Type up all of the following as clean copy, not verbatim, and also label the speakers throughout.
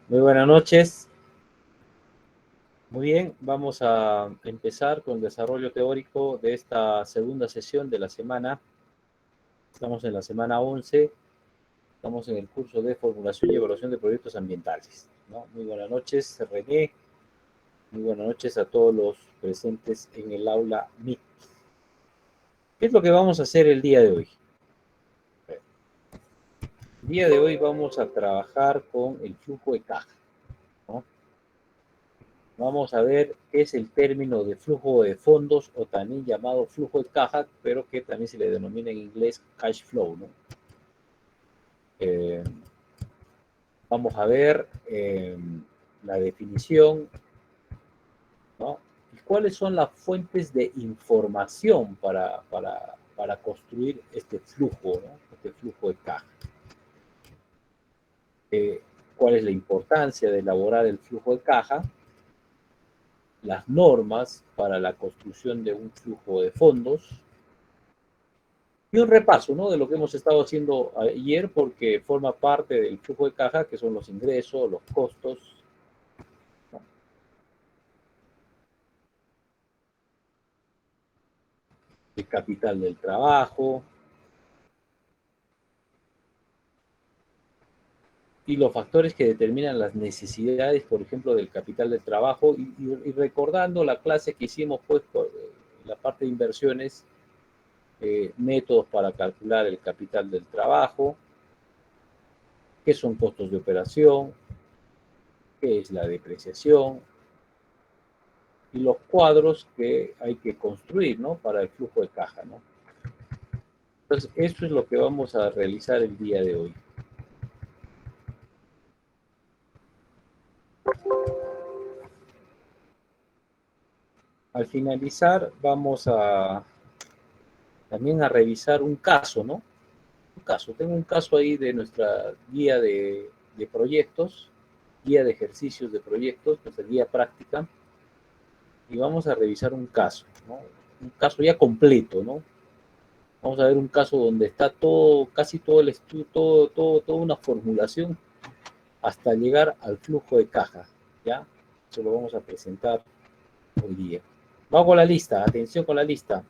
Speaker 1: Muy buenas noches. Muy bien, vamos a empezar con el desarrollo teórico de esta segunda sesión de la semana. Estamos en la semana 11. Estamos en el curso de formulación y evaluación de proyectos ambientales, ¿no? Muy buenas noches, René. Muy buenas noches a todos los presentes en el aula MIT. ¿Qué es lo que vamos a hacer el día de hoy? El día de hoy vamos a trabajar con el flujo de caja, ¿no? Vamos a ver qué es el término de flujo de fondos o también llamado flujo de caja, pero que también se le denomina en inglés cash flow, ¿no? Eh, Vamos a ver la definición, ¿no? ¿Y cuáles son las fuentes de información para construir este flujo, ¿no? Este flujo de caja? Eh, ¿Cuál es la importancia de elaborar el flujo de caja? Las normas para la construcción de un flujo de fondos, y un repaso, ¿no? De lo que hemos estado haciendo ayer, porque forma parte del flujo de caja, que son los ingresos, los costos, ¿no? El capital del trabajo y los factores que determinan las necesidades, por ejemplo, del capital del trabajo, y recordando la clase que hicimos, pues, por la parte de inversiones, métodos para calcular el capital del trabajo, qué son costos de operación, qué es la depreciación, y los cuadros que hay que construir, ¿no? Para el flujo de caja, ¿no? Entonces, eso es lo que vamos a realizar el día de hoy. Al finalizar, vamos a también a revisar un caso, ¿no? Un caso. Tengo un caso ahí de nuestra guía de proyectos, guía de ejercicios de proyectos, nuestra guía práctica, y vamos a revisar un caso, ¿no? Un caso ya completo, ¿no? Vamos a ver un caso donde está todo, casi todo el estudio, toda una formulación hasta llegar al flujo de caja, ¿ya? Eso lo vamos a presentar hoy día. Vamos con la lista, atención con la lista.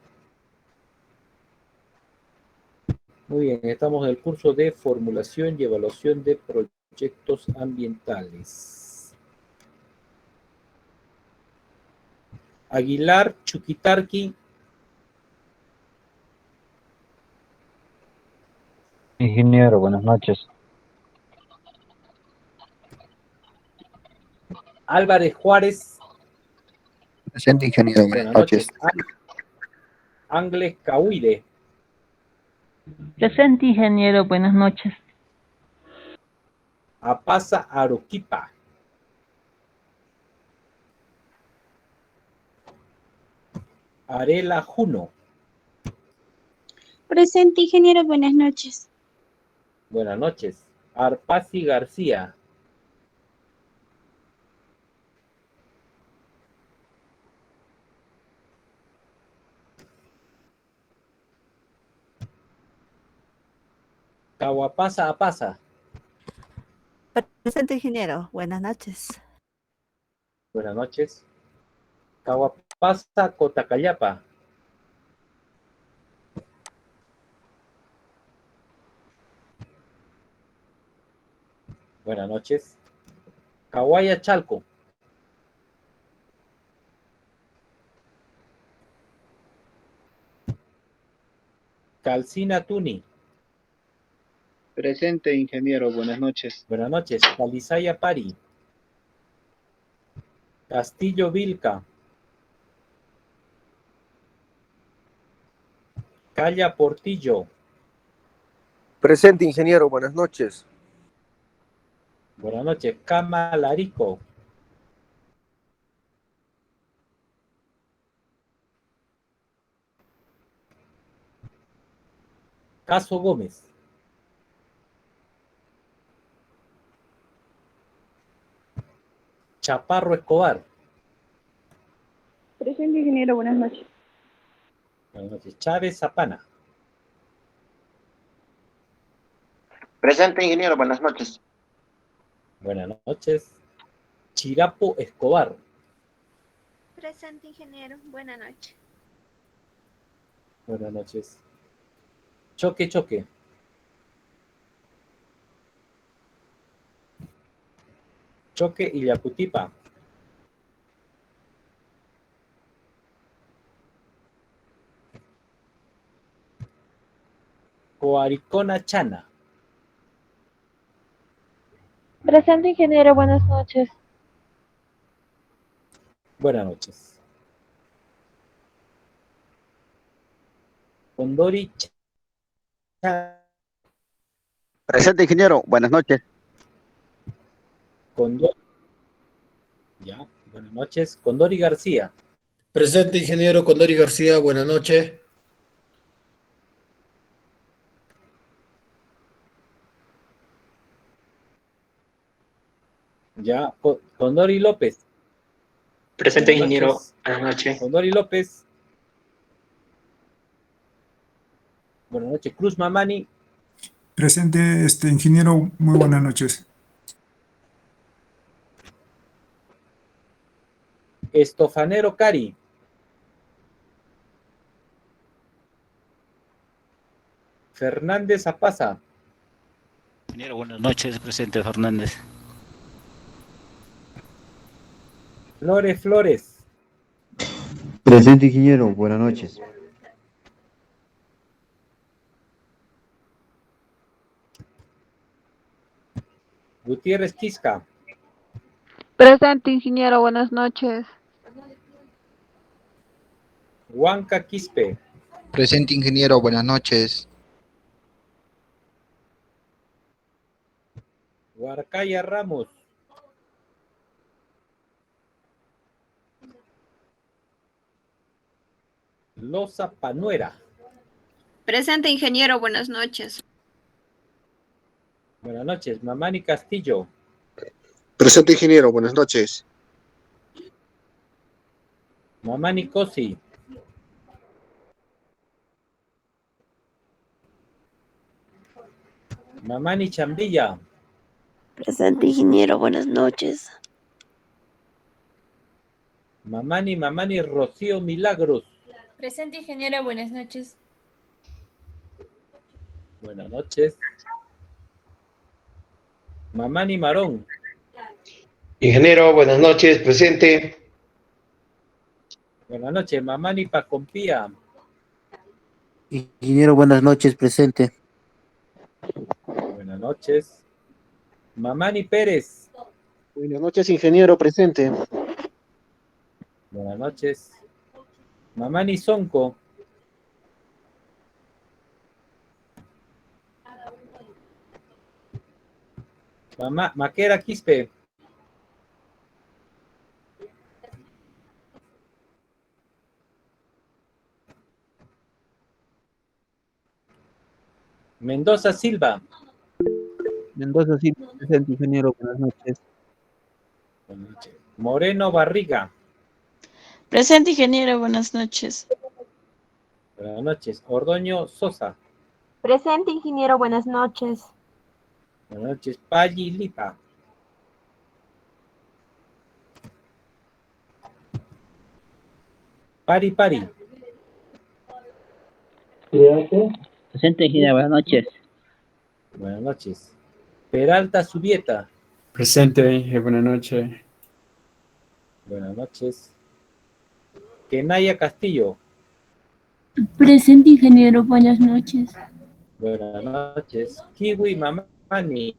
Speaker 1: Muy bien, estamos en el curso de formulación y evaluación de proyectos ambientales. Aguilar Chuquitarqui.
Speaker 2: Ingeniero, buenas noches.
Speaker 1: Álvarez Juárez.
Speaker 3: Presente, ingeniero, buenas
Speaker 1: Buenas
Speaker 3: noches.
Speaker 1: noches. Ángeles Cahuide.
Speaker 4: Presente, ingeniero, buenas noches.
Speaker 1: Apasa Aroquipa. Arela Juno.
Speaker 5: Presente, ingeniero, buenas noches.
Speaker 1: Buenas noches. Arpasi García. Caguapasa Apasa.
Speaker 6: Presente, ingeniero. Buenas noches.
Speaker 1: Buenas noches. Caguapasa Cotacayapa. Buenas noches. Caguaya Chalco. Calcina Tuni.
Speaker 7: Presente, ingeniero, buenas noches.
Speaker 1: Buenas noches. Calizaya Pari. Castillo Vilca. Calla Portillo.
Speaker 8: Presente, ingeniero, buenas noches.
Speaker 1: Buenas noches. Cama Larico. Caso Gómez. Chaparro Escobar.
Speaker 5: Presente, ingeniero, buenas noches.
Speaker 1: Buenas noches. Chávez Zapana.
Speaker 9: Presente, ingeniero, buenas noches.
Speaker 1: Buenas noches. Chirapo Escobar.
Speaker 5: Presente, ingeniero. Buenas noches.
Speaker 1: Buenas noches. Choque, choque. Choque y Yaputipa. Coaricona Chana.
Speaker 9: Presente, ingeniero, buenas noches.
Speaker 1: Buenas noches. Condori Chana.
Speaker 3: Presente, ingeniero. Buenas noches.
Speaker 1: Condori. Ya, buenas noches. Condori García.
Speaker 10: Presente, ingeniero Condori García, buenas noches.
Speaker 1: Ya, Condori López.
Speaker 11: Presente,
Speaker 1: Buenas
Speaker 11: ingeniero.
Speaker 1: noches.
Speaker 11: Buenas noches.
Speaker 1: Condori López. Buenas noches. Cruz Mamani.
Speaker 12: Presente, ingeniero, muy buenas noches.
Speaker 1: Estofanero Cari. Fernández Apaza.
Speaker 13: Ingeniero, buenas noches, presente Fernández.
Speaker 1: Flores Flores.
Speaker 14: Presente, ingeniero, buenas noches.
Speaker 1: Gutiérrez Quisca.
Speaker 9: Presente, ingeniero, buenas noches.
Speaker 1: Huanca Quispe.
Speaker 3: Presente, ingeniero. Buenas noches.
Speaker 1: Huarcaya Ramos. Loza Panuera.
Speaker 5: Presente, ingeniero. Buenas noches.
Speaker 1: Buenas noches. Mamani Castillo.
Speaker 8: Presente, ingeniero. Buenas noches.
Speaker 1: Mamani Cosi. Mamani Chambilla.
Speaker 15: Presente, ingeniero, buenas noches.
Speaker 1: Mamani Rocío Milagros.
Speaker 16: Presente, ingeniero, buenas noches.
Speaker 1: Buenas noches. Mamani Marón.
Speaker 11: Ingeniero, buenas noches. Presente.
Speaker 1: Buenas noches. Mamani Pacompía.
Speaker 14: Ingeniero, buenas noches, presente.
Speaker 1: Buenas noches. Mamani Pérez.
Speaker 7: Buenas noches, ingeniero. Presente.
Speaker 1: Buenas noches. Mamani Sonco. Maquera Quispe. Mendoza Silva.
Speaker 2: Mendoza, sí, presente, ingeniero, buenas noches.
Speaker 1: Buenas noches. Moreno Barriga.
Speaker 15: Presente, ingeniero, buenas noches.
Speaker 1: Buenas noches. Ordoño Sosa.
Speaker 9: Presente, ingeniero, buenas noches.
Speaker 1: Buenas noches. Palli Lipa. Pari Pari.
Speaker 2: Presente, ingeniero, buenas noches.
Speaker 1: Buenas noches. Peralta Subieta.
Speaker 17: Presente, Inge, buenas noches.
Speaker 1: Buenas noches. Kenaya Castillo.
Speaker 16: Presente, ingeniero, buenas noches.
Speaker 1: Buenas noches. Kiwi Mamani.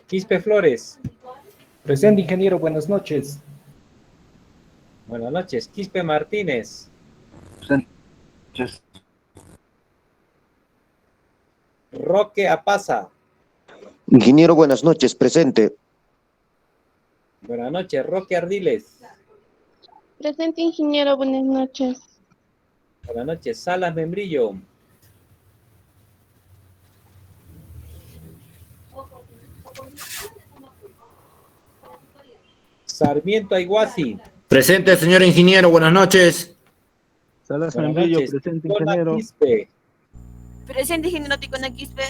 Speaker 1: Quispe Flores.
Speaker 18: Presente, ingeniero, buenas noches.
Speaker 1: Buenas noches. Quispe Martínez. Roque Apaza.
Speaker 8: Ingeniero, buenas noches. Presente.
Speaker 1: Buenas noches. Roque Ardiles.
Speaker 9: Presente, ingeniero, buenas noches.
Speaker 1: Buenas noches. Salas Membrillo. Sarmiento Aiguasi.
Speaker 10: Presente, señor ingeniero, buenas noches.
Speaker 2: Salas
Speaker 1: Buenas
Speaker 2: Membrillo,
Speaker 1: noches.
Speaker 2: presente,
Speaker 1: Ticona
Speaker 2: ingeniero.
Speaker 1: Quispe.
Speaker 5: Presente, ingeniero Ticona Quispe.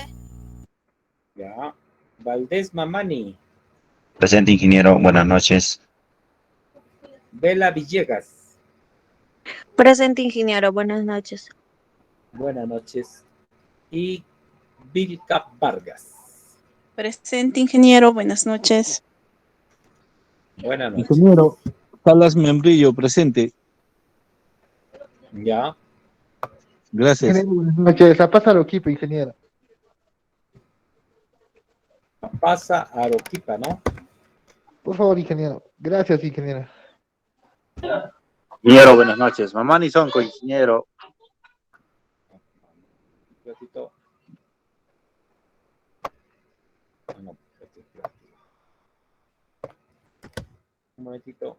Speaker 1: Ya. Valdés Mamani.
Speaker 13: Presente, ingeniero. Buenas noches.
Speaker 1: Vela Villegas.
Speaker 9: Presente, ingeniero. Buenas noches.
Speaker 1: Buenas noches. Y Vilca Vargas.
Speaker 15: Presente, ingeniero. Buenas noches.
Speaker 1: Buenas noches.
Speaker 2: Ingeniero, Salas Membrillo, presente.
Speaker 1: Ya.
Speaker 2: Gracias.
Speaker 7: Ingeniero, buenas noches. Pasa al equipo, ingeniero.
Speaker 1: Pasa a Aroquipa, ¿no?
Speaker 7: Por favor, ingeniero. Gracias, ingeniero.
Speaker 19: Ingeniero, buenas noches. Mamani Sonco, ingeniero.
Speaker 1: Un ratito. No, un momentito.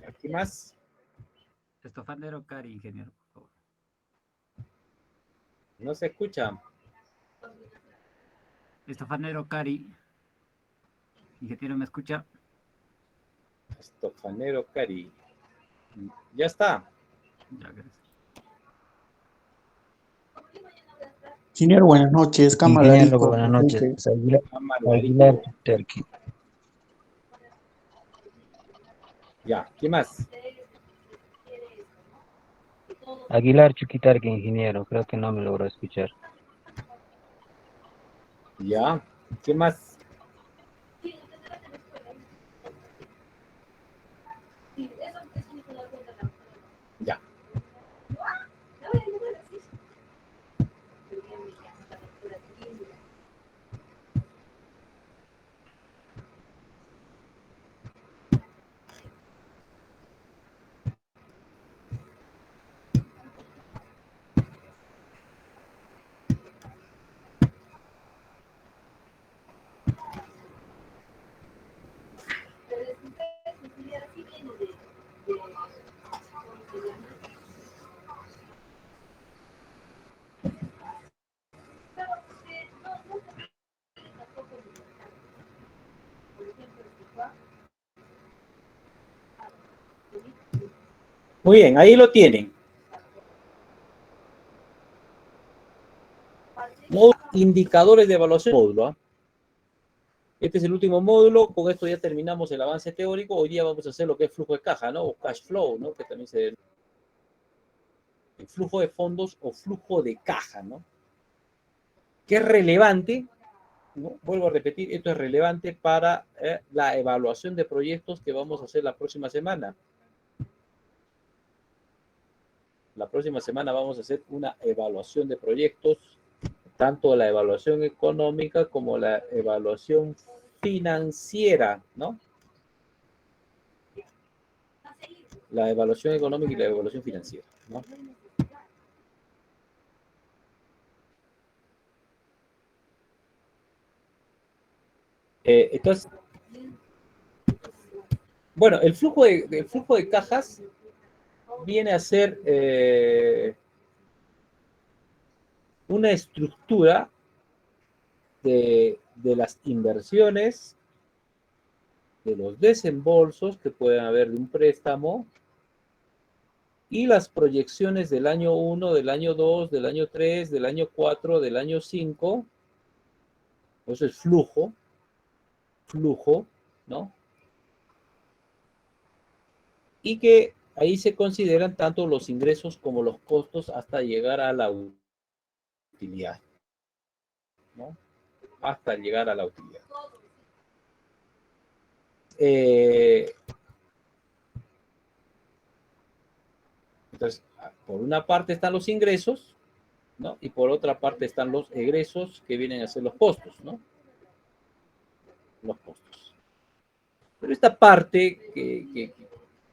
Speaker 1: ¿Aquí más?
Speaker 13: Estofanero Cari, ingeniero, por favor.
Speaker 1: No se escucha.
Speaker 13: Estofanero Cari. Ingeniero, ¿me escucha?
Speaker 1: Estofanero Cari. Ya está.
Speaker 13: Ya, gracias.
Speaker 14: Ingeniero, buenas noches. Cámara
Speaker 13: Ingeniero,
Speaker 14: Rico,
Speaker 13: buenas noches.
Speaker 14: presente.
Speaker 13: Aguilar Terqui.
Speaker 1: Ya, ¿qué más?
Speaker 13: Aguilar Chuquitarque, ingeniero. Creo que no me logró escuchar.
Speaker 1: Ya, ¿qué más? Ya. Muy bien, ahí lo tienen. Indicadores de evaluación módulo. ¿Ah? Este es el último módulo. Con esto ya terminamos el avance teórico. Hoy día vamos a hacer lo que es flujo de caja, ¿no? O cash flow, ¿no? Que también se... El flujo de fondos o flujo de caja, ¿no? Que es relevante, ¿no? Vuelvo a repetir, esto es relevante para la evaluación de proyectos que vamos a hacer la próxima semana. La próxima semana vamos a hacer una evaluación de proyectos, tanto la evaluación económica como la evaluación financiera, ¿no? La evaluación económica y la evaluación financiera, ¿no? Entonces, bueno, el flujo de cajas viene a ser una estructura de las inversiones, de los desembolsos que pueden haber de un préstamo y las proyecciones del año 1, del año 2, del año 3, del año 4, del año 5. Eso es flujo, ¿no? Y que ahí se consideran tanto los ingresos como los costos hasta llegar a la utilidad, ¿no? Hasta llegar a la utilidad. Entonces, por una parte están los ingresos, ¿no? Y por otra parte están los egresos, que vienen a ser los costos, ¿no? Los costos. Pero esta parte que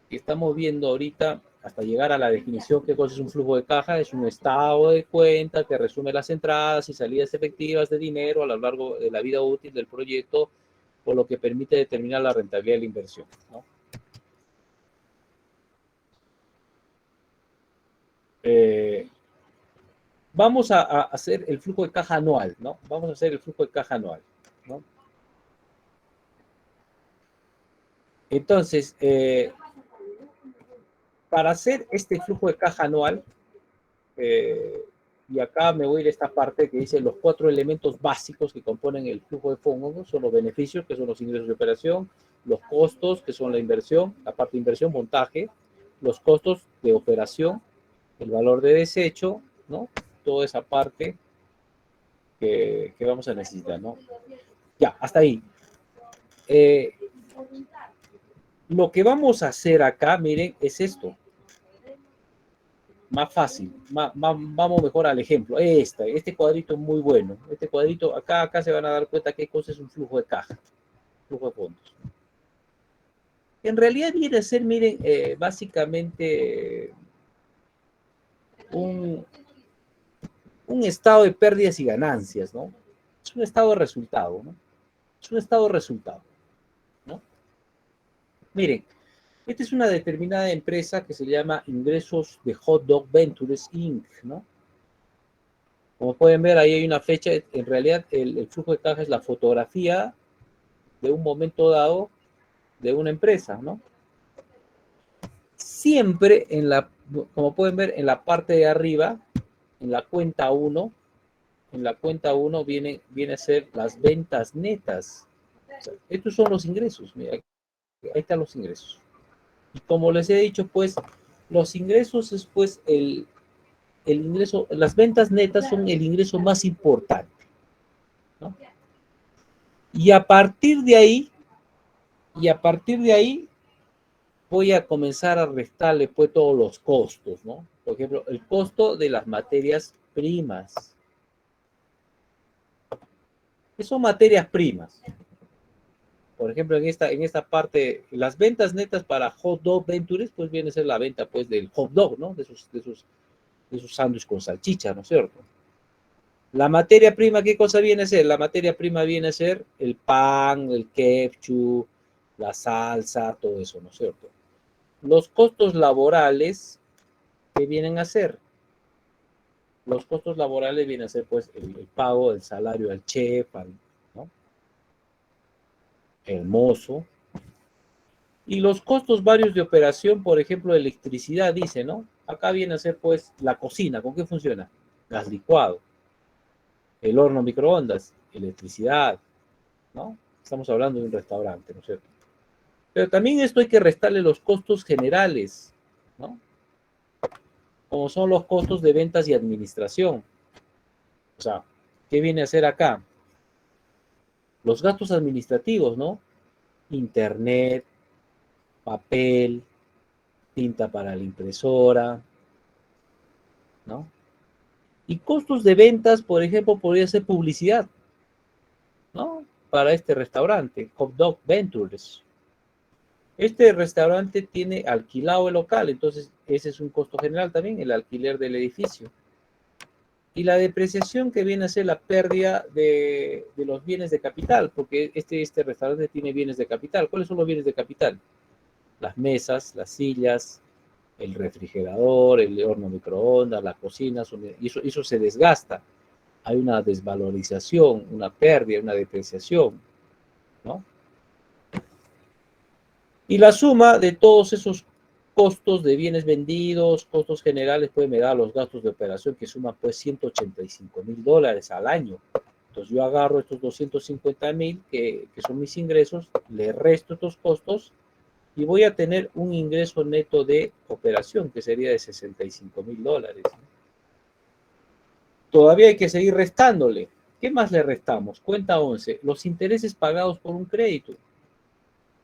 Speaker 1: estamos viendo ahorita, hasta llegar a la definición qué cosa es un flujo de caja, es un estado de cuenta que resume las entradas y salidas efectivas de dinero a lo largo de la vida útil del proyecto, por lo que permite determinar la rentabilidad de la inversión, ¿no? Vamos a hacer el flujo de caja anual, ¿no? Vamos a hacer el flujo de caja anual, ¿no? Entonces, para hacer este flujo de caja anual, y acá me voy a ir a esta parte que dice los 4 elementos básicos que componen el flujo de fondos, son los beneficios, que son los ingresos de operación, los costos, que son la inversión, la parte de inversión, montaje, los costos de operación, el valor de desecho, ¿no? Toda esa parte que vamos a necesitar, ¿no? Ya, hasta ahí. Lo que vamos a hacer acá, miren, es esto. Más fácil, vamos mejor al ejemplo. Este cuadrito es muy bueno. Este cuadrito, acá se van a dar cuenta qué cosa es un flujo de caja, flujo de fondos. En realidad viene a ser, miren, básicamente un estado de pérdidas y ganancias, ¿no? Es un estado de resultado, ¿no? Es un estado de resultado, ¿no? Miren, esta es una determinada empresa que se llama Ingresos de Hot Dog Ventures, Inc., ¿no? Como pueden ver, ahí hay una fecha. En realidad, el flujo de caja es la fotografía de un momento dado de una empresa, ¿no? Siempre, como pueden ver, en la parte de arriba, en la cuenta 1, viene a ser las ventas netas. O sea, estos son los ingresos. Mira, ahí están los ingresos. Y como les he dicho, pues, los ingresos es, pues, el ingreso, las ventas netas son el ingreso más importante, ¿no? Y a partir de ahí, voy a comenzar a restarle, pues, todos los costos, ¿no? Por ejemplo, el costo de las materias primas. ¿Qué son materias primas? Por ejemplo, en esta parte, las ventas netas para Hot Dog Ventures, pues viene a ser la venta, pues, del hot dog, ¿no? De esos sándwiches con salchicha, ¿no es cierto? La materia prima, ¿qué cosa viene a ser? La materia prima viene a ser el pan, el ketchup, la salsa, todo eso, ¿no es cierto? Los costos laborales, ¿qué vienen a ser? Los costos laborales vienen a ser, pues, el pago del salario al chef, ¿no? El mozo. Y los costos varios de operación, por ejemplo, electricidad, dice, ¿no? Acá viene a ser, pues, la cocina. ¿Con qué funciona? Gas licuado. El horno microondas. Electricidad, ¿no? Estamos hablando de un restaurante, ¿no es cierto? Pero también esto hay que restarle los costos generales, ¿no? Como son los costos de ventas y administración. O sea, ¿qué viene a ser acá? Los gastos administrativos, ¿no? Internet, papel, tinta para la impresora, ¿no? Y costos de ventas, por ejemplo, podría ser publicidad, ¿no? Para este restaurante, Hot Dog Ventures. Este restaurante tiene alquilado el local, entonces ese es un costo general también, el alquiler del edificio. Y la depreciación, que viene a ser la pérdida de los bienes de capital, porque este restaurante tiene bienes de capital. ¿Cuáles son los bienes de capital? Las mesas, las sillas, el refrigerador, el horno microondas, la cocina, y eso se desgasta. Hay una desvalorización, una pérdida, una depreciación, ¿no? Y la suma de todos esos costos de bienes vendidos, costos generales, pues me da los gastos de operación, que suman, pues, $185,000 al año. Entonces yo agarro estos 250,000, que son mis ingresos, le resto estos costos y voy a tener un ingreso neto de operación, que sería de $65,000. Todavía hay que seguir restándole. ¿Qué más le restamos? Cuenta 11, los intereses pagados por un crédito.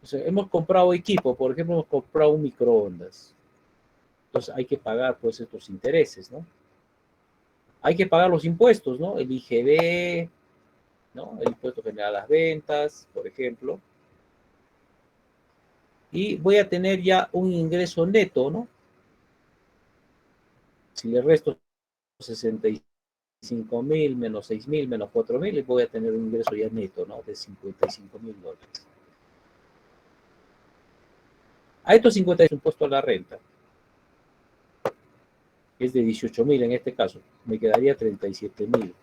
Speaker 1: O sea, hemos comprado equipo, por ejemplo, hemos comprado un microondas. Entonces hay que pagar, pues, estos intereses, ¿no? Hay que pagar los impuestos, ¿no? El IGB, ¿no? El impuesto general a las ventas, por ejemplo. Y voy a tener ya un ingreso neto, ¿no? Si le resto 65,000 menos 6,000 menos 4,000, voy a tener un ingreso ya neto, ¿no? De $55,000. A estos 50 es un impuesto a la renta, que es de 18,000 en este caso, me quedaría 37,000.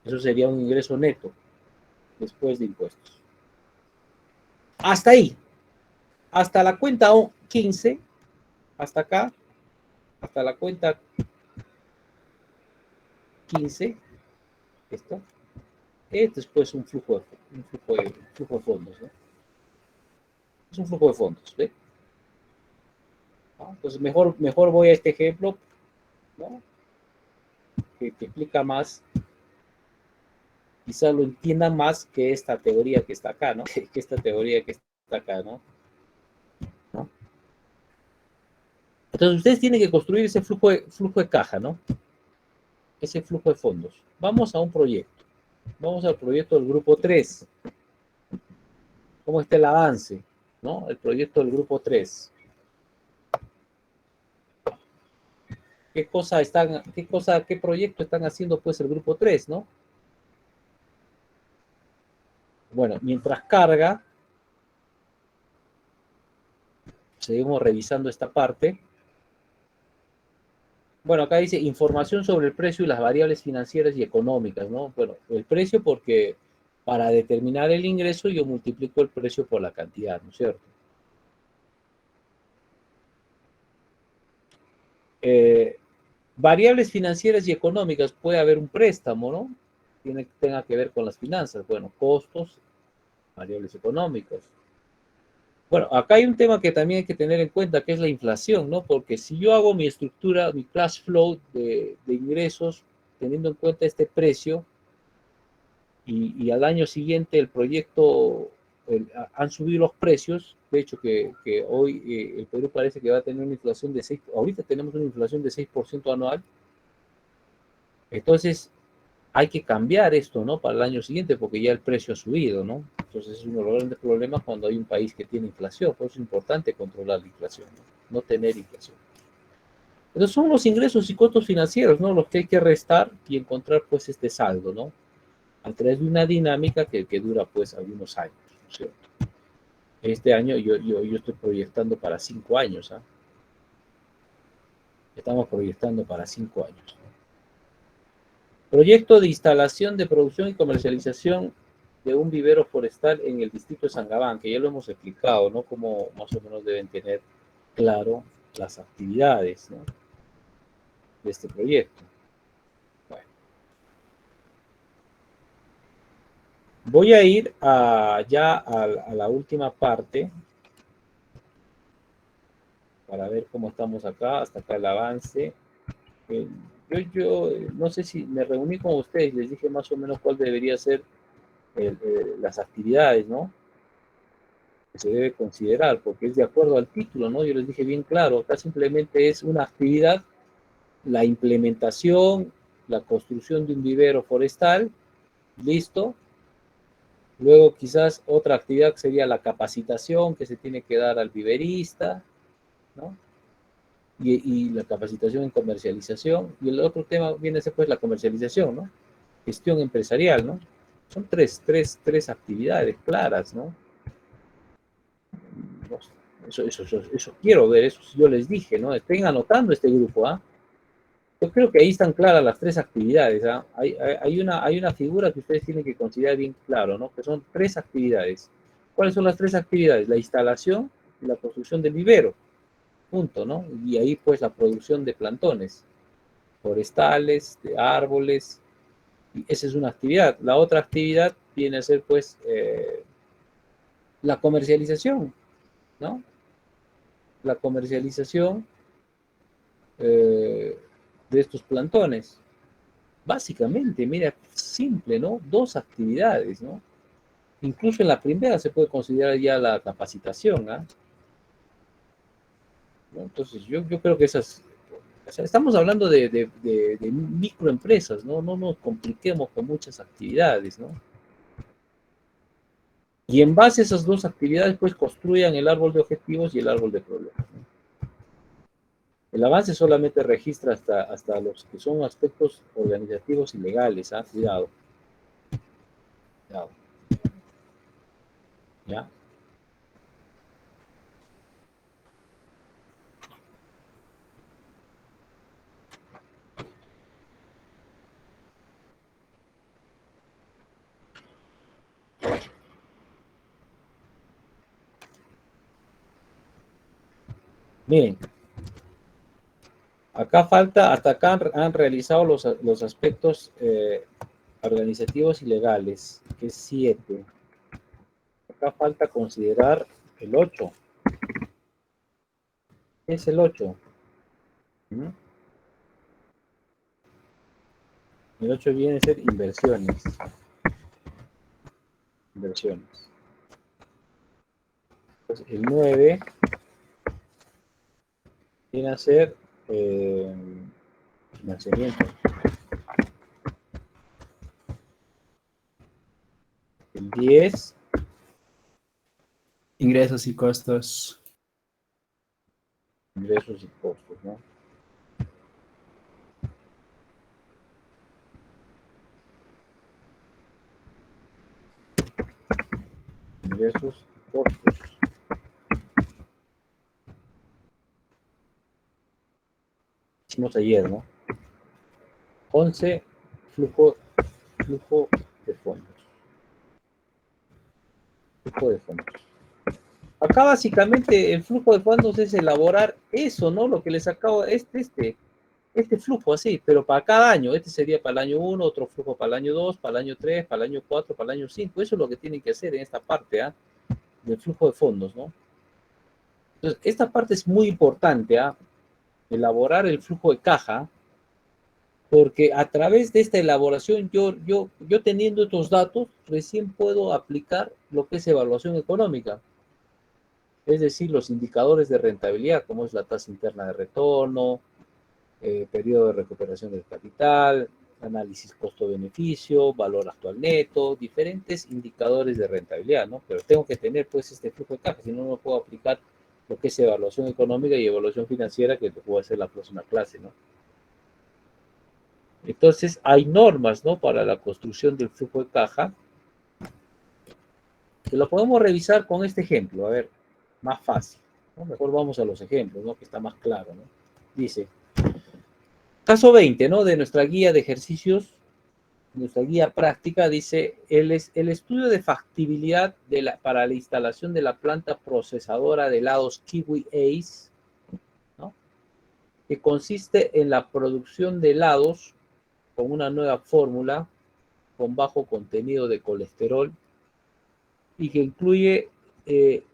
Speaker 1: Eso sería un ingreso neto después de impuestos. Hasta ahí. hasta la cuenta 15, hasta acá, hasta la cuenta 15, esto es pues un flujo de fondos, ¿no? Es un flujo de fondos, ¿ve? ¿No? Entonces mejor voy a este ejemplo, ¿no? Que explica más, quizás lo entiendan más que esta teoría que está acá, ¿no? Que esta teoría que está acá, ¿no? Entonces ustedes tienen que construir ese flujo de caja, ¿no? Ese flujo de fondos. Vamos a un proyecto. Vamos al proyecto del grupo 3. ¿Cómo está el avance? ¿No? El proyecto del grupo 3. ¿Qué proyecto están haciendo pues el grupo 3, ¿no? Bueno, mientras carga, seguimos revisando esta parte. Bueno, acá dice información sobre el precio y las variables financieras y económicas, ¿no? Bueno, el precio porque para determinar el ingreso yo multiplico el precio por la cantidad, ¿no es cierto? Variables financieras y económicas, puede haber un préstamo, ¿no? Tenga que ver con las finanzas, bueno, costos, variables económicas. Bueno, acá hay un tema que también hay que tener en cuenta, que es la inflación, ¿no? Porque si yo hago mi estructura, mi cash flow de ingresos, teniendo en cuenta este precio, y al año siguiente el proyecto, han subido los precios, de hecho que hoy el Perú parece que va a tener una inflación de 6%, ahorita tenemos una inflación de 6% anual, entonces hay que cambiar esto, ¿no? Para el año siguiente, porque ya el precio ha subido, ¿no? Entonces es uno de los grandes problemas cuando hay un país que tiene inflación, por eso es importante controlar la inflación, ¿no? No tener inflación. Entonces son los ingresos y costos financieros, ¿no? Los que hay que restar y encontrar, pues, este saldo, ¿no? A través de una dinámica que dura, pues, algunos años, ¿no es cierto? Este año yo estoy proyectando para 5 años, ¿ah? Estamos proyectando para 5 años. Proyecto de instalación de producción y comercialización de un vivero forestal en el distrito de Sangabán, que ya lo hemos explicado, ¿no? Cómo más o menos deben tener claro las actividades, ¿no? De este proyecto. Bueno. Voy a ir ya a la última parte para ver cómo estamos acá, hasta acá el avance. Yo no sé si me reuní con ustedes, les dije más o menos cuál debería ser las actividades, ¿no? Que se debe considerar, porque es de acuerdo al título, ¿no? Yo les dije bien claro, acá simplemente es una actividad, la implementación, la construcción de un vivero forestal, listo. Luego quizás otra actividad que sería la capacitación que se tiene que dar al viverista, ¿no? Y la capacitación en comercialización. Y el otro tema viene a ser pues la comercialización, ¿no? Gestión empresarial, ¿no? Son tres actividades claras, ¿no? Eso quiero ver, eso yo les dije, ¿no? Estén anotando este grupo, ¿ah? Yo creo que ahí están claras las 3 actividades, ¿ah? Hay una figura que ustedes tienen que considerar bien claro, ¿no? Que son 3 actividades. ¿Cuáles son las 3 actividades? La instalación y la construcción del vivero, punto, ¿no? Y ahí pues la producción de plantones forestales, de árboles, y esa es una actividad. La otra actividad viene a ser pues la comercialización, ¿no? La comercialización de estos plantones. Básicamente, mira, simple, ¿no? 2 actividades, ¿no? Incluso en la primera se puede considerar ya la capacitación, ¿ah? ¿No? Entonces, yo creo que esas... O sea, estamos hablando de microempresas, ¿no? No nos compliquemos con muchas actividades, ¿no? Y en base a esas 2 actividades, pues construyan el árbol de objetivos y el árbol de problemas, ¿no? El avance solamente registra hasta los que son aspectos organizativos y legales, ¿ah? Cuidado. Cuidado. ¿Ya? Miren, acá falta, hasta acá han realizado los aspectos organizativos y legales, que es 7. Acá falta considerar el 8. ¿Qué es el 8? ¿Mm? El 8 viene a ser inversiones. Inversiones. Entonces, el 9 viene a ser financiamiento. El 10,
Speaker 17: Ingresos y costos.
Speaker 1: ingresos y costos, ¿no? Ingresos y costos. Hicimos ayer, ¿no? 11, flujo de fondos. Flujo de fondos. Acá básicamente el flujo de fondos es elaborar eso, ¿no? Lo que les acabo, este flujo así, pero para cada año. Este sería para el año 1, otro flujo para el año 2, para el año 3, para el año 4, para el año 5. Eso es lo que tienen que hacer en esta parte, ¿ah? Del flujo de fondos, ¿no? Entonces, esta parte es muy importante, ¿ah? Elaborar el flujo de caja, porque a través de esta elaboración, yo teniendo estos datos, recién puedo aplicar lo que es evaluación económica. Es decir, los indicadores de rentabilidad, como es la tasa interna de retorno, periodo de recuperación del capital, análisis costo-beneficio, valor actual neto, diferentes indicadores de rentabilidad, ¿no? Pero tengo que tener, pues, este flujo de caja, si no, no puedo aplicar lo que es evaluación económica y evaluación financiera, que voy a hacer la próxima clase, ¿no? Entonces, hay normas, ¿no? Para la construcción del flujo de caja, que lo podemos revisar con este ejemplo, a ver, más fácil, ¿no? Mejor vamos a los ejemplos, ¿no? Que está más claro, ¿no? Dice, caso 20, ¿no? De nuestra guía de ejercicios, nuestra guía práctica, dice, el estudio de factibilidad para la instalación de la planta procesadora de helados Kiwi Ace, ¿no? Que consiste en la producción de helados con una nueva fórmula con bajo contenido de colesterol y que incluye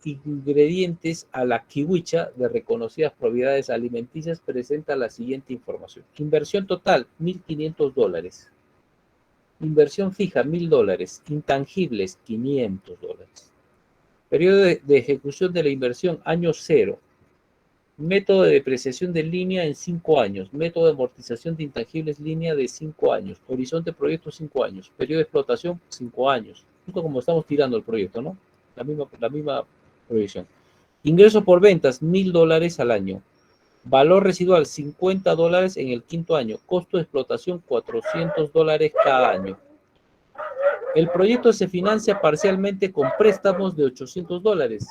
Speaker 1: ingredientes a la kiwicha de reconocidas propiedades alimenticias, presenta la siguiente información. Inversión total, $1.500. Inversión fija, $1.000. Intangibles, $500. Periodo de ejecución de la inversión, año 0. Método de depreciación de línea en 5 años. Método de amortización de intangibles, línea de 5 años. Horizonte de proyecto, 5 años. Periodo de explotación, 5 años. Justo como estamos tirando el proyecto, ¿no? La misma proyección. Ingreso por ventas, $1.000 al año. Valor residual, $50 en el 5.º año. Costo de explotación, $400 cada año. El proyecto se financia parcialmente con préstamos de $800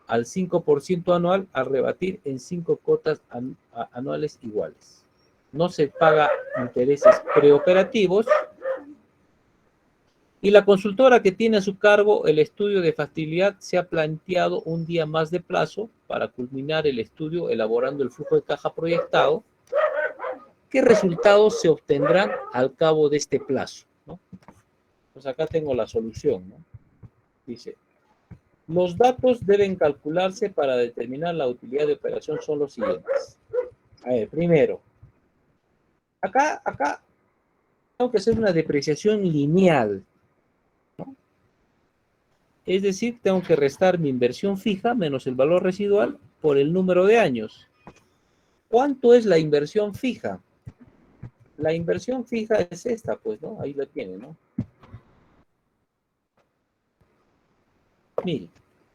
Speaker 1: al 5% anual, al rebatir en 5 cuotas anuales iguales. No se paga intereses preoperativos. Y la consultora que tiene a su cargo el estudio de factibilidad se ha planteado un día más de plazo para culminar el estudio elaborando el flujo de caja proyectado. ¿Qué resultados se obtendrán al cabo de este plazo, ¿no? Pues acá tengo la solución, ¿no? Dice, los datos deben calcularse para determinar la utilidad de operación son los siguientes. A ver, primero, acá tengo que hacer una depreciación lineal, ¿no? Es decir, tengo que restar mi inversión fija menos el valor residual por el número de años. ¿Cuánto es la inversión fija? La inversión fija es esta, pues, ¿no? Ahí la tiene, ¿no? 1.000,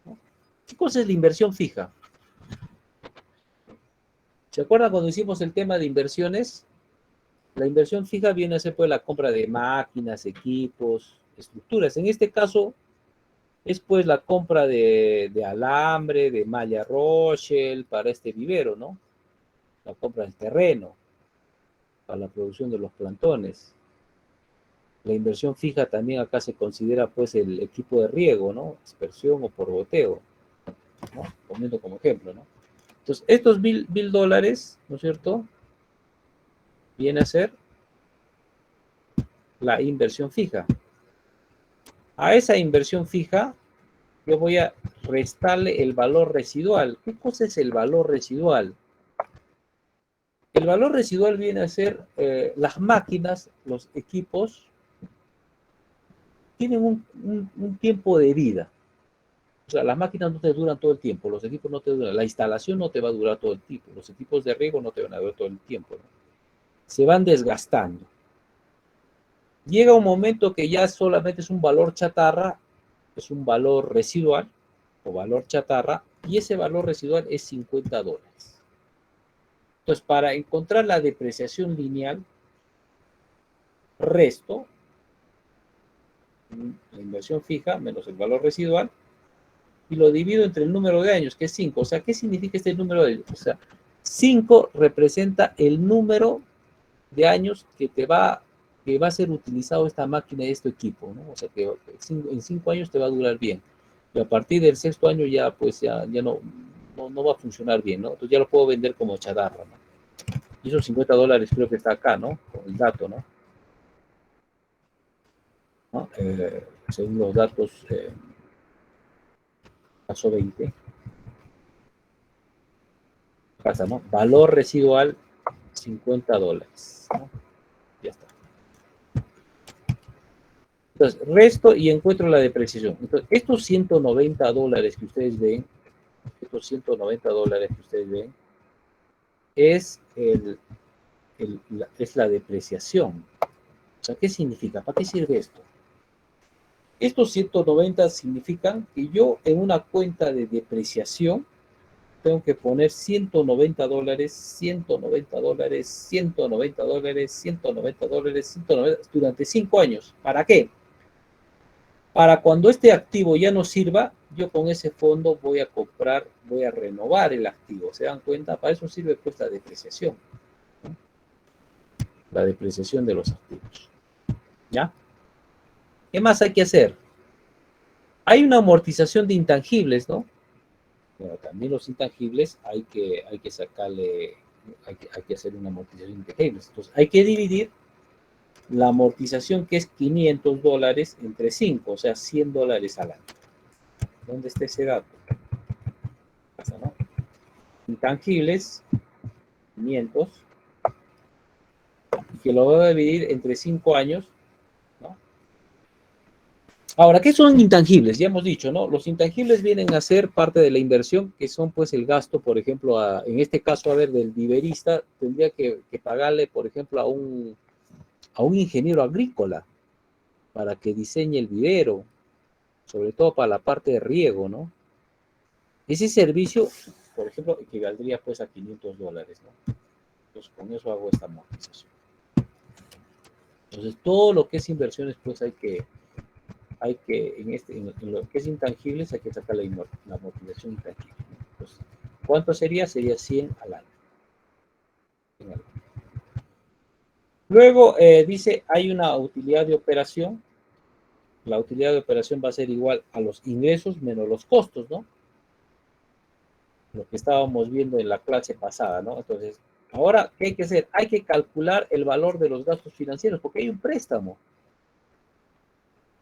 Speaker 1: ¿no? ¿Qué cosa es la inversión fija? ¿Se acuerdan cuando hicimos el tema de inversiones? La inversión fija viene a ser, pues, la compra de máquinas, equipos, estructuras. En este caso, es pues la compra de alambre, de malla Rochelle para este vivero, ¿no? La compra del terreno para la producción de los plantones. La inversión fija también acá se considera pues el equipo de riego, ¿no? Aspersión o por goteo, ¿no? Poniendo como ejemplo, ¿no? Entonces, estos mil dólares, ¿no es cierto? Viene a ser la inversión fija. A esa inversión fija, yo voy a restarle el valor residual. ¿Qué cosa es el valor residual? El valor residual viene a ser las máquinas, los equipos, tienen un tiempo de vida. O sea, las máquinas no te duran todo el tiempo, los equipos no te duran, la instalación no te va a durar todo el tiempo, los equipos de riego no te van a durar todo el tiempo, ¿no? Se van desgastando. Llega un momento que ya solamente es un valor chatarra, es un valor residual o valor chatarra, y ese valor residual es $50. Entonces, para encontrar la depreciación lineal, resto la inversión fija menos el valor residual y lo divido entre el número de años, que es 5. O sea, ¿qué significa este número de años? O sea, 5 representa el número de años que va a ser utilizado esta máquina y este equipo, ¿no? O sea, que en 5 años te va a durar bien. Y a partir del 6º año ya, pues, ya no va a funcionar bien, ¿no? Entonces ya lo puedo vender como chatarra, ¿no? Y esos $50 creo que está acá, ¿no? Con el dato, ¿no? ¿No? Según los datos, paso 20. Pasa, ¿no? Valor residual, $50, ¿no? Ya está. Entonces, resto y encuentro la depreciación. Entonces, estos $190 que ustedes ven, es la depreciación. O sea, ¿qué significa? ¿Para qué sirve esto? Estos 190 significan que yo en una cuenta de depreciación tengo que poner $190, $190, $190, $190 durante 5 años. ¿Para qué? Para cuando este activo ya no sirva, yo con ese fondo voy a comprar, voy a renovar el activo. ¿Se dan cuenta? Para eso sirve pues la depreciación, ¿no? La depreciación de los activos. ¿Ya? ¿Qué más hay que hacer? Hay una amortización de intangibles, ¿no? Bueno, también los intangibles hay que sacarle, hay que hacer una amortización de intangibles. Entonces, hay que dividir la amortización, que es $500 entre 5, o sea, $100 al año. ¿Dónde está ese dato? ¿No? Intangibles, 500, que lo voy a dividir entre 5 años, ¿no? Ahora, ¿qué son intangibles? Ya hemos dicho, ¿no? Los intangibles vienen a ser parte de la inversión, que son pues el gasto, por ejemplo, en este caso, a ver, del viverista, tendría que pagarle, por ejemplo, a un ingeniero agrícola para que diseñe el vivero, sobre todo para la parte de riego, ¿no? Ese servicio, por ejemplo, equivaldría pues a $500, ¿no? Entonces, con eso hago esta amortización. Entonces, todo lo que es inversiones, pues hay que en lo que es intangibles, hay que sacar la amortización intangible. Entonces, ¿cuánto sería? Sería 100 al año. Luego, dice, hay una utilidad de operación. La utilidad de operación va a ser igual a los ingresos menos los costos, ¿no? Lo que estábamos viendo en la clase pasada, ¿no? Entonces, ahora, ¿qué hay que hacer? Hay que calcular el valor de los gastos financieros, porque hay un préstamo.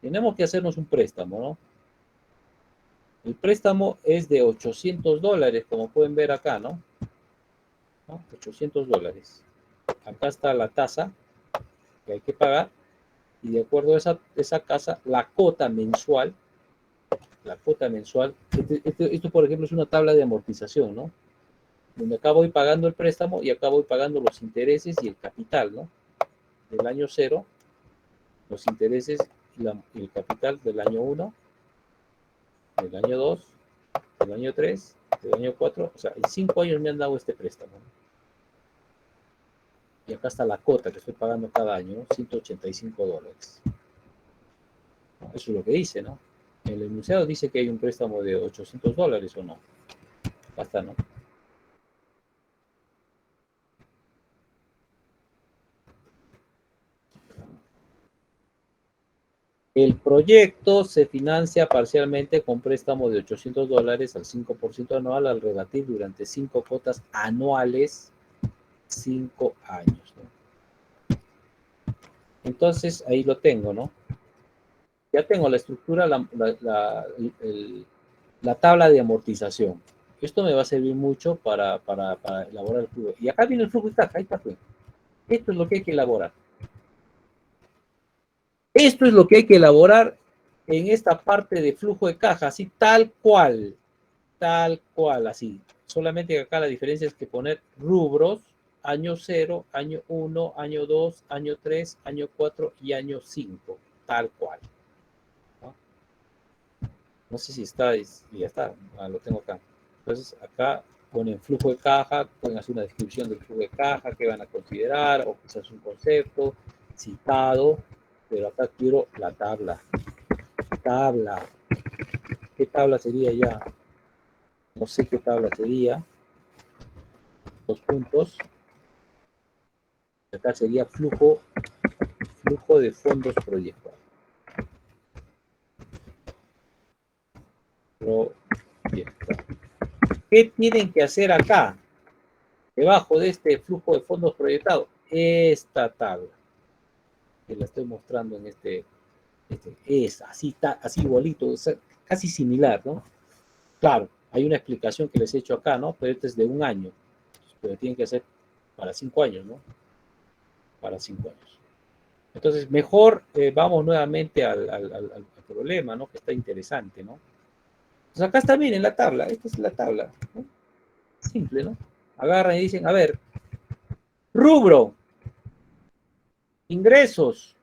Speaker 1: Tenemos que hacernos un préstamo, ¿no? El préstamo es de $800, como pueden ver acá, ¿no? $800. Acá está la tasa que hay que pagar, y de acuerdo a esa tasa, la cuota mensual, esto por ejemplo es una tabla de amortización, ¿no? Donde acá voy pagando el préstamo y acá voy pagando los intereses y el capital, ¿no? Del año 0, los intereses y el capital del año 1, del año 2, del año 3, del año 4, o sea, en 5 años me han dado este préstamo, ¿no? Y acá está la cuota que estoy pagando cada año, ¿no? $185. ¿No? Eso es lo que dice, ¿no? En el enunciado dice que hay un préstamo de $800 o no. Acá está, ¿no? El proyecto se financia parcialmente con préstamo de $800 al 5% anual al rebatir durante 5 cuotas anuales, 5 años, ¿no? Entonces, ahí lo tengo, ¿no? Ya tengo la estructura, la tabla de amortización. Esto me va a servir mucho para elaborar el flujo. Y acá viene el flujo de caja, ahí está, pues. Esto es lo que hay que elaborar. Esto es lo que hay que elaborar en esta parte de flujo de caja, así tal cual, así. Solamente que acá la diferencia es que poner rubros, año 0, año 1, año 2, año 3, año 4 y año 5, tal cual. No sé si está, y ya está, lo tengo acá. Entonces acá ponen flujo de caja, pueden hacer una descripción del flujo de caja, qué van a considerar, o quizás un concepto citado, pero acá quiero la tabla. ¿Qué tabla sería ya? No sé qué tabla sería. 2 puntos. Acá sería flujo de fondos proyectados. ¿Qué tienen que hacer acá? Debajo de este flujo de fondos proyectados, esta tabla, que la estoy mostrando en es así igualito, casi similar, ¿no? Claro, hay una explicación que les he hecho acá, ¿no? Pero este es de 1 año, pero tienen que hacer para 5 años, ¿no? Para 5 años. Entonces, mejor vamos nuevamente al problema, ¿no? Que está interesante, ¿no? Pues acá está, miren, la tabla. Esta es la tabla, ¿no? Simple, ¿no? Agarran y dicen, a ver, rubro, ingresos.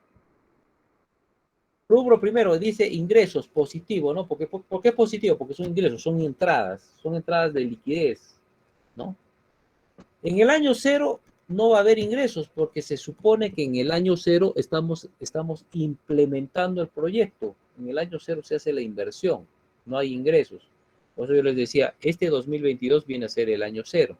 Speaker 1: Rubro primero dice ingresos, positivo, ¿no? ¿Por qué positivo? Porque son ingresos, son entradas de liquidez, ¿no? En el año 0 no va a haber ingresos porque se supone que en el año 0 estamos implementando el proyecto. En el año 0 se hace la inversión, no hay ingresos. Por eso yo les decía, este 2022 viene a ser el año 0.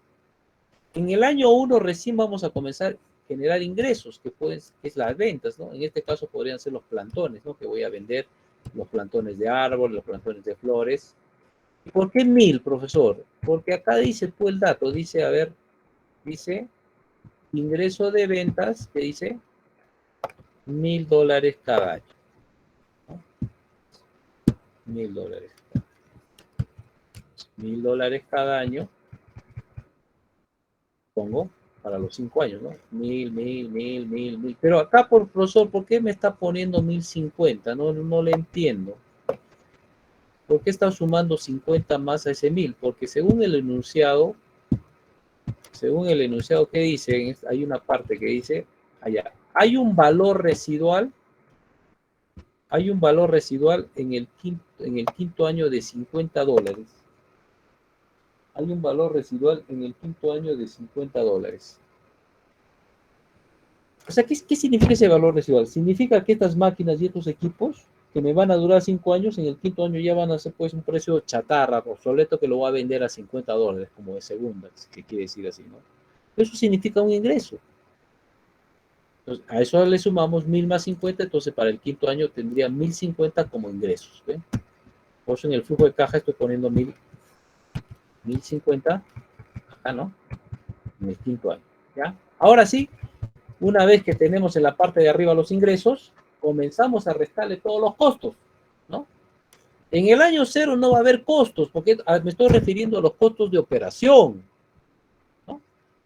Speaker 1: En el año 1 recién vamos a comenzar a generar ingresos, que es las ventas, ¿no? En este caso podrían ser los plantones, ¿no? Que voy a vender los plantones de árbol, los plantones de flores. ¿Y por qué 1000, profesor? Porque acá dice, pues el dato, dice, a ver, dice, ingreso de ventas, que dice $1000 cada año, ¿no? $1000. $1000 cada año. Pongo para los 5 años, ¿no? 1000. Pero acá, profesor, ¿por qué me está poniendo 1050? No le entiendo. ¿Por qué está sumando 50 más a ese 1000? Porque según el enunciado, ¿qué dice? Hay una parte que dice, allá, hay un valor residual en el quinto año de $50. Hay un valor residual en el quinto año de $50. O sea, ¿qué significa ese valor residual? Significa que estas máquinas y estos equipos que me van a durar 5 años, en el quinto año ya van a ser pues un precio chatarra, obsoleto, que lo voy a vender a $50, como de segunda, que quiere decir así, ¿no? Eso significa un ingreso. Entonces, a eso le sumamos 1000 más 50, entonces para el quinto año tendría 1050 como ingresos, ¿ven? Por eso en el flujo de caja estoy poniendo 1050, acá, ¿no? En el quinto año, ¿ya? Ahora sí, una vez que tenemos en la parte de arriba los ingresos, comenzamos a restarle todos los costos, ¿no? En el año 0 no va a haber costos, porque me estoy refiriendo a los costos de operación, ¿no?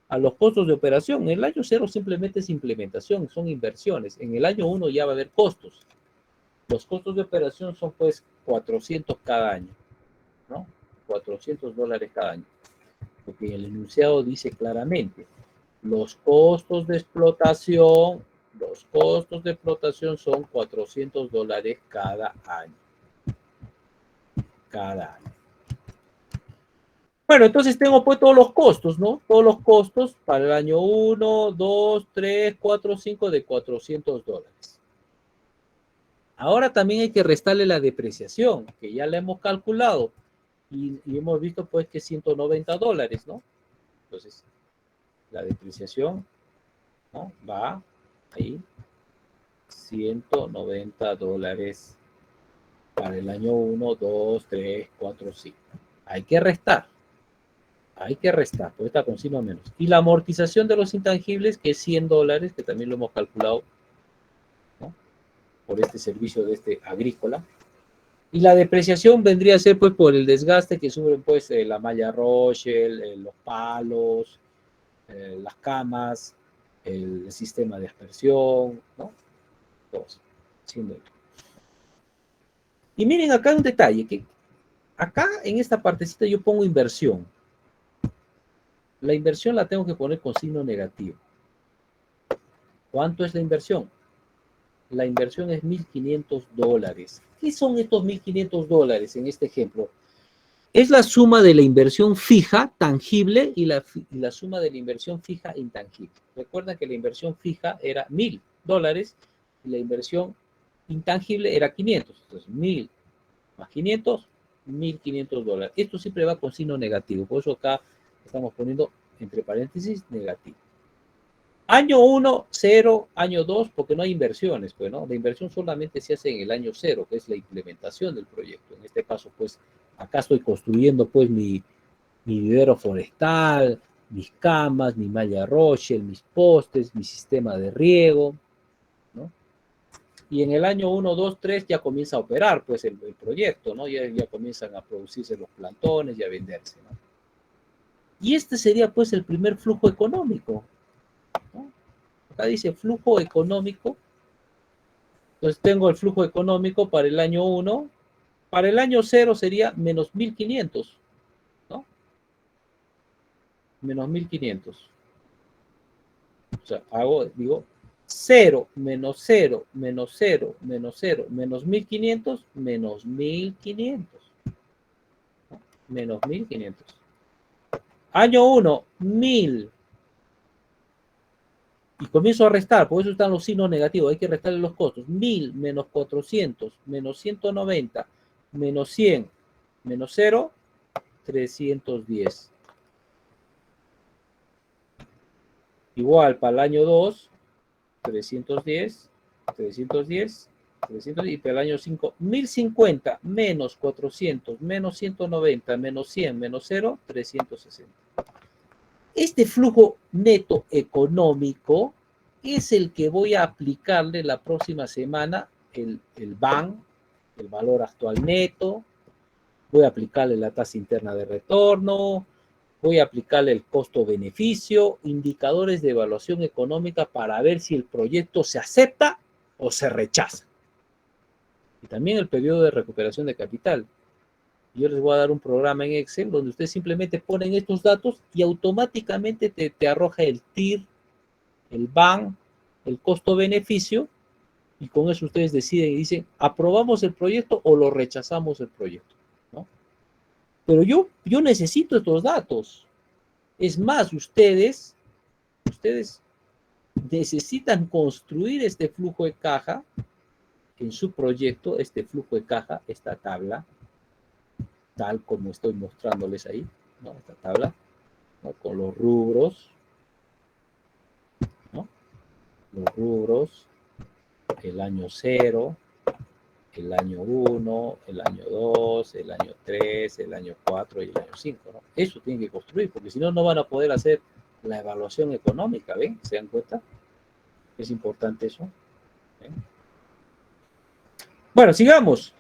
Speaker 1: A los costos de operación. En el año 0 simplemente es implementación, son inversiones. En el año 1 ya va a haber costos. Los costos de operación son pues 400 cada año, ¿no? $400 cada año. Porque el enunciado dice claramente, los costos de explotación son $400 cada año. Cada año. Bueno, entonces tengo pues todos los costos, ¿no? Todos los costos para el año 1, 2, 3, 4, 5 de $400. Ahora también hay que restarle la depreciación, que ya la hemos calculado. Y hemos visto pues que $190, ¿no? Entonces, la depreciación, ¿no? Va ahí, $190 para el año 1, 2, 3, 4, 5. Hay que restar, pues está con signo menos. Y la amortización de los intangibles, que es $100, que también lo hemos calculado, ¿no?, por este servicio de este agrícola. Y la depreciación vendría a ser pues por el desgaste que sufren pues la malla Rochelle, los palos, las camas, el sistema de aspersión, ¿no? Todos. Y miren acá un detalle, que acá en esta partecita yo pongo inversión. La inversión la tengo que poner con signo negativo. ¿Cuánto es la inversión? La inversión es $1.500. ¿Qué son estos $1.500 en este ejemplo? Es la suma de la inversión fija, tangible, y la suma de la inversión fija, intangible. Recuerden que la inversión fija era $1.000 y la inversión intangible era 500. Entonces, 1.000 más 500, $1.500. Esto siempre va con signo negativo. Por eso acá estamos poniendo entre paréntesis negativo. Año 1, 0, año 2, porque no hay inversiones, pues, ¿no? La inversión solamente se hace en el año 0, que es la implementación del proyecto. En este caso, pues, acá estoy construyendo, pues, mi vivero forestal, mis camas, mi malla Rochelle, mis postes, mi sistema de riego, ¿no? Y en el año 1, 2, 3 ya comienza a operar, pues, el proyecto, ¿no? Ya comienzan a producirse los plantones y a venderse, ¿no? Y este sería, pues, el primer flujo económico, ¿no? Acá dice flujo económico. Entonces tengo el flujo económico para el año 1. Para el año 0 sería menos 1.500, ¿no? Menos 1.500. O sea, digo, 0 menos 0 menos 0 menos 0 menos 1.500 menos 1.500. ¿No? Menos 1.500. Año 1, 1.000. Y comienzo a restar, por eso están los signos negativos, hay que restarle los costos. 1.000 menos 400 menos 190 menos 100 menos 0, 310. Igual para el año 2, 310, 310, 310, y para el año 5, 1.050 menos 400 menos 190 menos 100 menos 0, 360. Este flujo neto económico es el que voy a aplicarle la próxima semana, el BAN, el valor actual neto, voy a aplicarle la tasa interna de retorno, voy a aplicarle el costo-beneficio, indicadores de evaluación económica para ver si el proyecto se acepta o se rechaza. Y también el periodo de recuperación de capital. Yo les voy a dar un programa en Excel donde ustedes simplemente ponen estos datos y automáticamente te arroja el TIR, el BAN, el costo-beneficio, y con eso ustedes deciden y dicen, ¿aprobamos el proyecto o lo rechazamos el proyecto? ¿No? Pero yo necesito estos datos. Es más, ustedes necesitan construir este flujo de caja en su proyecto, este flujo de caja, esta tabla, tal como estoy mostrándoles ahí, ¿no? Esta tabla, ¿no? Con los rubros, ¿no? Los rubros, el año 0, el año 1, el año 2, el año 3, el año 4 y el año 5, ¿no? Eso tienen que construir, porque si no, no van a poder hacer la evaluación económica, ¿ven? ¿Se dan cuenta? Es importante eso. ¿Ven? Bueno, sigamos.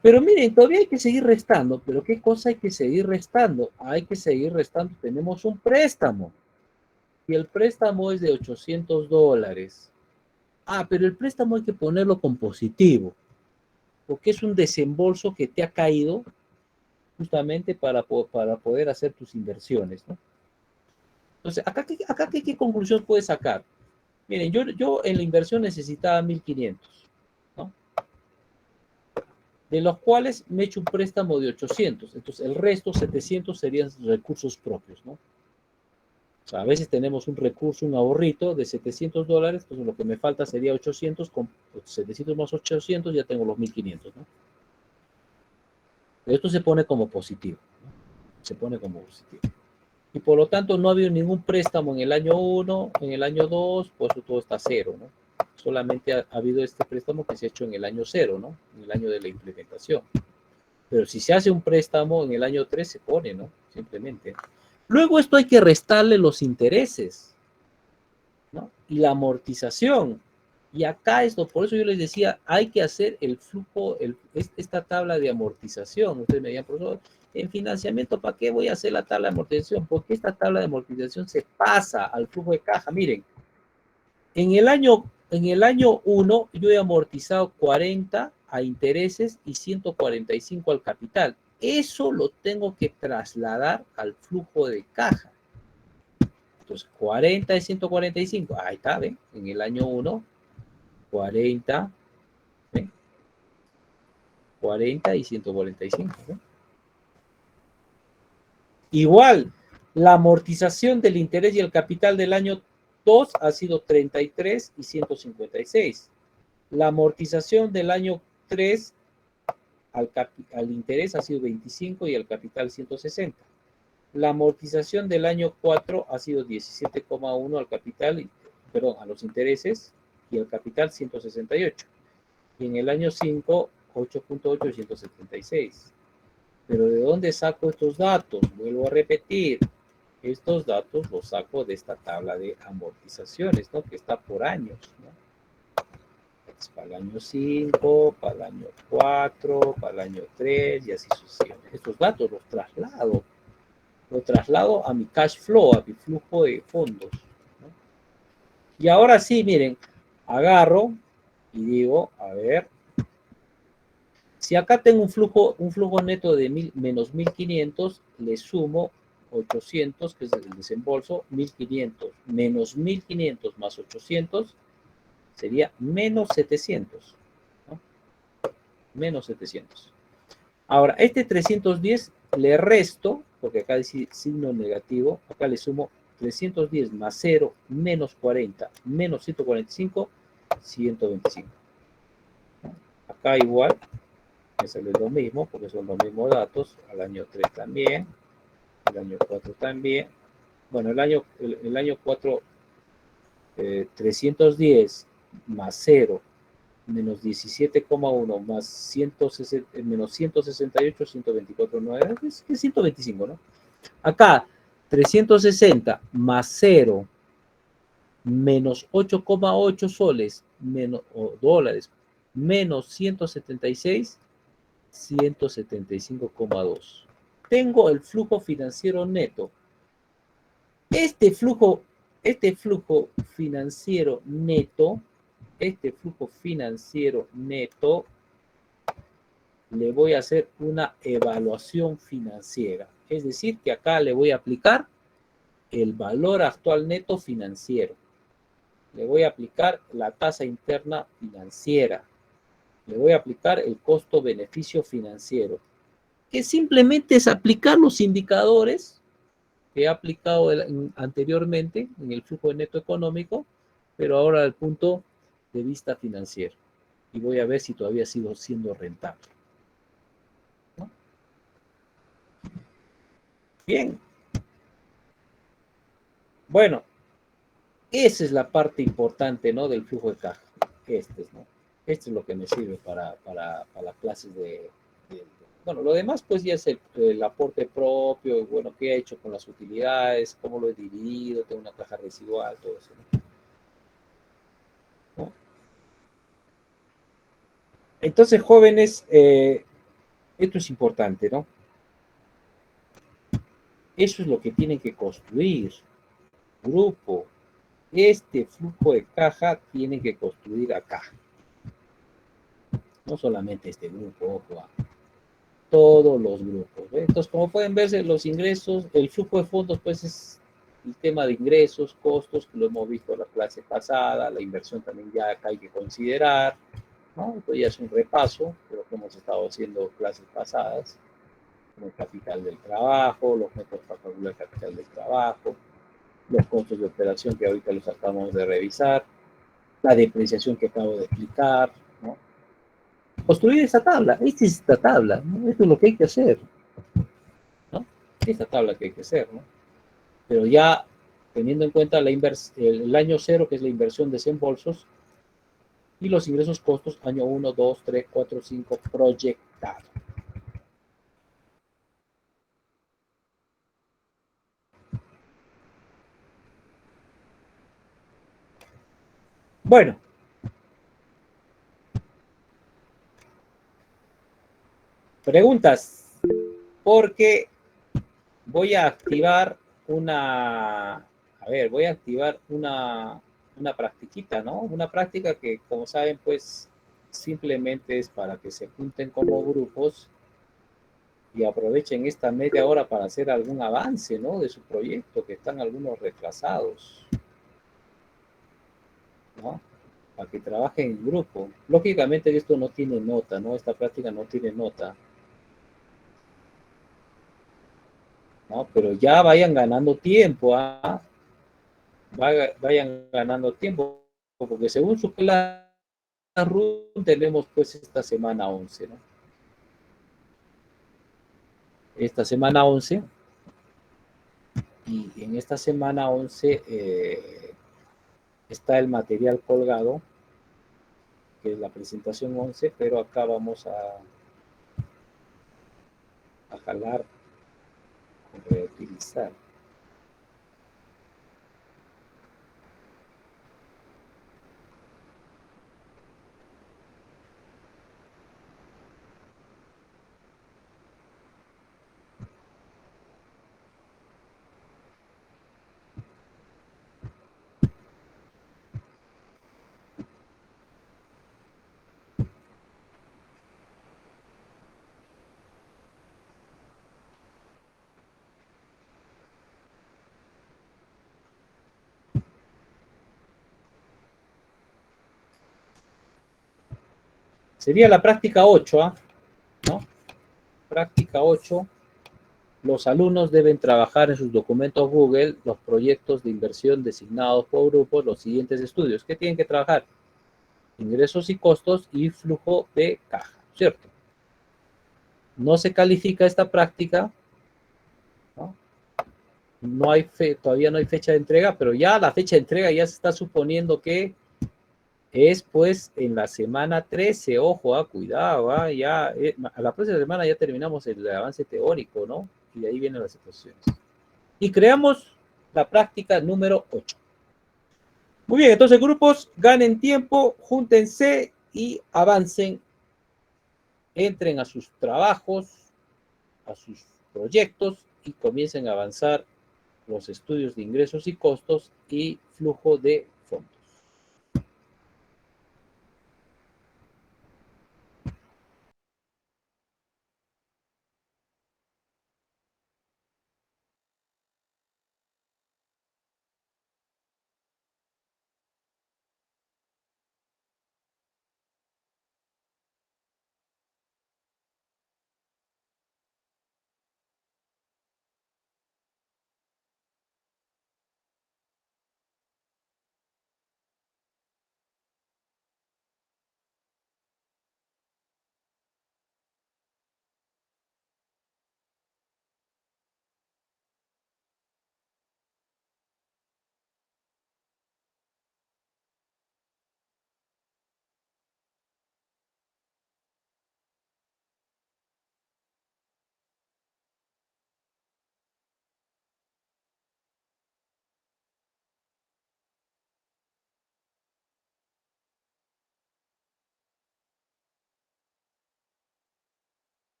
Speaker 1: Pero miren, todavía hay que seguir restando. ¿Pero qué cosa hay que seguir restando? Hay que seguir restando. Tenemos un préstamo. Y el préstamo es de $800. Ah, pero el préstamo hay que ponerlo con positivo. Porque es un desembolso que te ha caído justamente para poder hacer tus inversiones, ¿no? Entonces, acá ¿qué conclusión puedes sacar? Miren, yo en la inversión necesitaba 1.500. De los cuales me he hecho un préstamo de 800. Entonces, el resto, 700, serían recursos propios, ¿no? O sea, a veces tenemos un recurso, un ahorrito de $700, entonces lo que me falta sería 800, con 700 más 800 ya tengo los 1.500, ¿no? Pero esto se pone como positivo, ¿no? Se pone como positivo. Y por lo tanto, no ha habido ningún préstamo en el año 1, en el año 2, por eso todo está 0, ¿no? Solamente ha habido este préstamo que se ha hecho en el año 0, ¿no? En el año de la implementación. Pero si se hace un préstamo en el año 3, se pone, ¿no? Simplemente. Luego esto hay que restarle los intereses, ¿no? Y la amortización. Y acá esto, por eso yo les decía, hay que hacer el flujo, esta tabla de amortización. Ustedes me decían, profesor, en financiamiento, ¿para qué voy a hacer la tabla de amortización? Porque esta tabla de amortización se pasa al flujo de caja. Miren, en el año 1 yo he amortizado 40 a intereses y 145 al capital. Eso lo tengo que trasladar al flujo de caja. Entonces, 40 de 145. Ahí está, ¿ven? En el año 1, 40, ¿ven? 40 y 145, ¿ven? Igual, la amortización del interés y el capital del año 2 ha sido 33 y 156. La amortización del año 3 al interés ha sido 25 y al capital 160. La amortización del año 4 ha sido 17,1 al capital, perdón, a los intereses y al capital 168. Y en el año 5, 8,8 y 176. Pero ¿de dónde saco estos datos? Vuelvo a repetir. Estos datos los saco de esta tabla de amortizaciones, ¿no? Que está por años, ¿no? Es para el año 5, para el año 4, para el año 3 y así sucesivamente. Estos datos los traslado a mi cash flow, a mi flujo de fondos, ¿no? Y ahora sí, miren, agarro y digo, a ver, si acá tengo un flujo neto de menos 1.500, le sumo 800, que es el desembolso, 1.500 menos 1.500 más 800 sería menos 700, ¿no? Menos 700. Ahora, este 310 le resto, porque acá dice signo negativo, acá le sumo 310 más 0 menos 40 menos 145, 125. Acá igual, me sale lo mismo, porque son los mismos datos, al año 3 también, el año 4 también. Bueno, el año 4, 310 más 0 menos 17,1 más 160, menos 168, 124, 9, es 125, ¿no? Acá, 360 más 0 menos 8,8 soles, menos, o dólares, menos 176, 175,2. Tengo el flujo financiero neto. Este flujo financiero neto, le voy a hacer una evaluación financiera. Es decir, que acá le voy a aplicar el valor actual neto financiero. Le voy a aplicar la tasa interna financiera. Le voy a aplicar el costo-beneficio financiero, que simplemente es aplicar los indicadores que he aplicado anteriormente en el flujo neto económico, pero ahora al punto de vista financiero. Y voy a ver si todavía sigo siendo rentable, ¿no? Bien. Bueno, esa es la parte importante, ¿no? Del flujo de caja. ¿No? Esto es lo que me sirve para las clases bueno, lo demás pues ya es el aporte propio, bueno, qué he hecho con las utilidades, cómo lo he dividido, tengo una caja residual, todo eso, ¿no? Entonces, jóvenes, esto es importante, ¿no? Eso es lo que tienen que construir. Grupo, este flujo de caja tienen que construir acá. No solamente este grupo, ojo, todos los grupos, ¿ve? Entonces, como pueden verse, los ingresos, el flujo de fondos, pues es el tema de ingresos, costos, que lo hemos visto en la clase pasada, la inversión también ya acá hay que considerar, ¿no? Esto ya es un repaso de lo que hemos estado haciendo clases pasadas, como el capital del trabajo, los métodos para calcular el capital del trabajo, los costos de operación que ahorita los acabamos de revisar, la depreciación que acabo de explicar, ¿no? Construir esta tabla, esta es esta tabla, ¿no? Esto es lo que hay que hacer, ¿no? Esta tabla que hay que hacer, ¿no? Pero ya teniendo en cuenta el año 0, que es la inversión de desembolsos, y los ingresos costos año 1, 2, 3, 4, 5 proyectado. Bueno. Preguntas, porque voy a activar una practiquita, ¿no? Una práctica que, como saben, pues simplemente es para que se junten como grupos y aprovechen esta media hora para hacer algún avance, ¿no? De su proyecto, que están algunos retrasados, ¿no? Para que trabajen en grupo. Lógicamente esto no tiene nota, ¿no? Esta práctica no tiene nota, ¿no? Pero ya vayan ganando tiempo, ¿ah? Vayan ganando tiempo, porque según su plan tenemos pues esta semana 11, ¿no? Esta semana 11, y en esta semana 11 está el material colgado, que es la presentación 11, pero acá vamos a jalar, reutilizar. Sería la práctica 8, ¿no? Práctica 8. Los alumnos deben trabajar en sus documentos Google los proyectos de inversión designados por grupos, los siguientes estudios. ¿Qué tienen que trabajar? Ingresos y costos y flujo de caja, ¿cierto? No se califica esta práctica, ¿no? Todavía no hay fecha de entrega, pero ya la fecha de entrega ya se está suponiendo que es pues en la semana 13, ojo, cuidado, ya, a la próxima semana ya terminamos el avance teórico, ¿no? Y de ahí vienen las situaciones. Y creamos la práctica número 8. Muy bien, entonces grupos, ganen tiempo, júntense y avancen, entren a sus trabajos, a sus proyectos y comiencen a avanzar los estudios de ingresos y costos y flujo de